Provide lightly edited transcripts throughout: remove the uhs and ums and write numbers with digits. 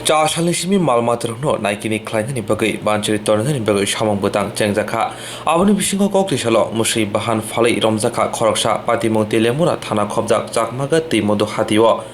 Salni simi malmater no naikini klein ni bagai banjiri torna ni bagai samang butang jengjaka aboni bisingo kokri salo musri bahan falai romjaka khoroksa patimo telemura thana khobjak jakmaga timodo hatiwo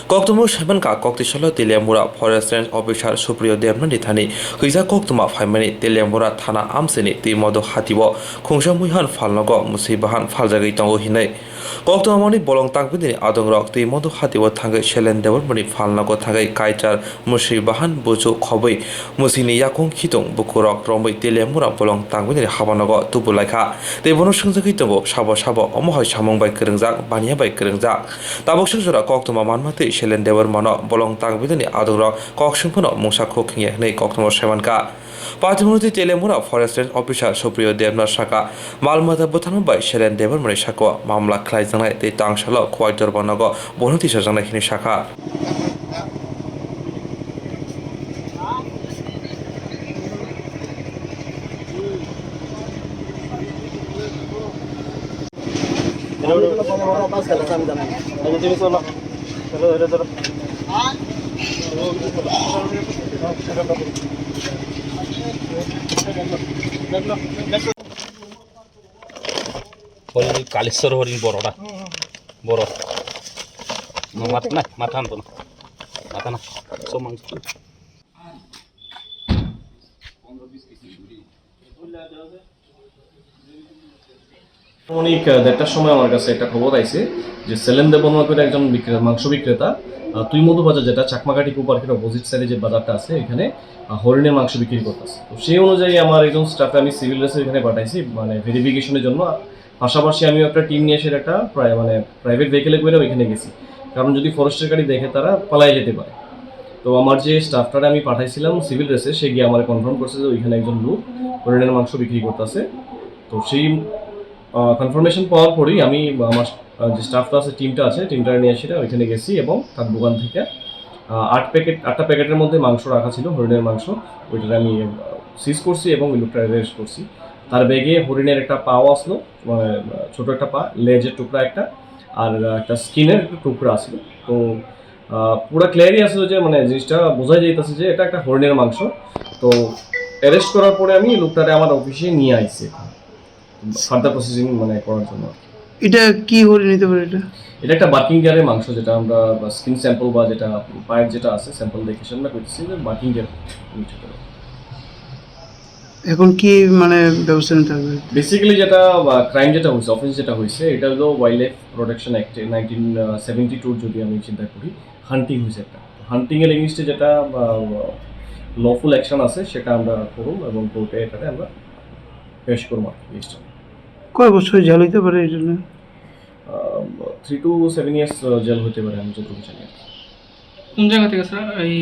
Koktuma Shabanka Koktishala Telemura Forest Range Officer Supriyo Devnani Thani Hiza Koktuma Faimani Telemura Thana Amseni Timodo Hatiwo Kungsha Muhan Falnago Musibahan Falzagi Tongo Hine Koktumani Bolong Tangbini Adongrok Timodo Hatiwo Tangai Shelen Development Falnago Tangai Kaichar Musibahan Buju Khobai Musini Yakung Hitung Bukurok Rombai Telemura Bolong Tangbini Habanago Tubulaika Devono Shungzaki Tongo Shabo Shabo Omohoi Shamong by Keringzak Bania by Keringzak Tabok Shura Koktuma Manmati Shelen Dever Mono Bolong Tangbini Adora Kokshupuno Musako King Nei Koktomo Shevanka Patimuti Telemura Forest Range Officer Supriyo Devna Shaka Malmata Butano by Shelen Dever Marishako Mamla Klaizana de Tangshalo Quaiter Bonago Bonuti Shazana Shaka Kaleshwar হরিণ বড়টা বড় মাথা না মাথা আনতো না মাথা না সব মাংস অনেক দেড়টার সময় আমার কাছে একটা খবর আইছে যে সেলেন দেবনগরের একজন মাংস বিক্রেতা তুই মধু বাজার যেটা চাকমাঘাটি পার্কের অপোজিট সাইডে যে বাজারটা আছে এখানে হরিণের মাংস বিক্রি করতেছে। তো সেই অনুযায়ী আমার একজন স্টাফে আমি সিভিল ড্রেসে এখানে পাঠাইছি মানে ভেরিফিকেশনের জন্য। পাশাপাশি আমি একটা টিম নিয়ে এসে একটা প্রাইভেট ভেহিকেলে করে ওইখানে গেছি, কারণ যদি ফরেস্টের গাড়ি দেখে তারা পালাই যেতে পারে। তো আমার যে স্টাফটারে আমি পাঠাইছিলাম সিভিল ড্রেসে সে গিয়ে আমার কনফার্ম করছে যে ওইখানে একজন লোক হরিণের মাংস বিক্রি করতেছে। তো সেই কনফার্মেশন পাওয়ার পরেই আমি আমার যে স্টাফটা আছে টিমটা নিয়ে এসে ওইখানে গেছি এবং তার দোকান থেকে 8টা প্যাকেটের মধ্যে মাংস রাখা ছিল হরিণের মাংস, ওইটারে আমি সিজ করছি এবং ওই লোকটা অ্যারেস্ট করছি। তার ব্যাগে হরিণের একটা পাও আসলো, মানে ছোটো একটা পা, লেজের টুকরা একটা, আর একটা স্কিনের একটা টুকরা আসলো। তো পুরো ক্লিয়ারই আসলো যে মানে জিনিসটা বোঝাই যাইতেছে যে এটা একটা হরিণের মাংস। তো অ্যারেস্ট করার পরে আমি লোকটারে আমার অফিসে নিয়ে আইছি ফার্দার প্রসেসিং মানে করার জন্য। এটা কি হরিণ নিতে পারে? এটা একটা বার্কিং ডিয়ারের মাংস, যেটা আমরা স্কিন স্যাম্পল বা যেটা পায়ের যেটা আছে স্যাম্পল দেখে আমরা করতেছি যে বার্কিং ডিয়ার। এখন কি মানে ব্যবস্থা নিতে হবে? বেসিক্যালি যেটা ক্রাইম যেটা হয়েছে, অফেন্স যেটা হয়েছে, এটা হলো ওয়াইল্ড লাইফ প্রোটেকশন অ্যাক্ট 1972 যদি আমি চিন্তা করি, হান্টিং হয়েছে একটা। হান্টিংয়ের এগেইনস্টে যেটা লফুল অ্যাকশন আছে সেটা আমরা করুন এবং কোর্টে এটাতে আমরা পেশ করবো। কয় বছর জেল হইতে পারে এই জন্য? 3 to 7 years জেল হতে পারে আমি যতটুকু জানি। কোন জায়গা থেকে স্যার এই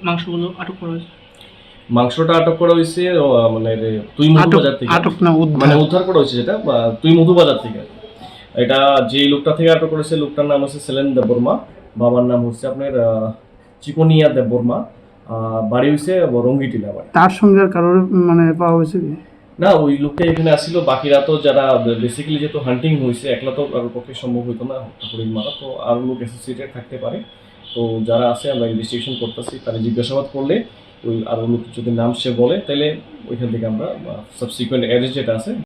মাংসগুলো আটক করা হয়েছে? মাংসটা আটক করা হয়েছে মানে তুই মধু বাজার থেকে। আটক না মানে উদ্ধার করা হয়েছে যেটা তুই মধু বাজার থেকে। এটা যে লোকটা থেকে আটক করেছে লোকটার নাম হচ্ছে সেলেন দেববর্মা, বাবার নাম হচ্ছে আপনার চিকনিয়া দেববর্মা, বাড়ি হয়েছে রঙ্গিটিলা বাড়ি। তার সঙ্গে আর কারোর মানে পাওয়া হয়েছে কি না? ওই লোকটা এখানে আসছিল, বাকিরা তো যারা বেসিক্যালি যেহেতু হান্টিং হয়েছে একলা তো কারোর পক্ষে সম্ভব হইতো না হরিণ মারা, তো আরও লোক অ্যাসোসিয়েটেড থাকতে পারে। তো যারা আছে আমরা ইনভেস্টিগেশন করতেছি, তারা জিজ্ঞাসাবাদ করলে ওই আরও লোক যদি নাম সে বলে তাহলে ওইখান থেকে আমরা সাবসিকুয়েন্ট অ্যারেস্ট যেটা আছে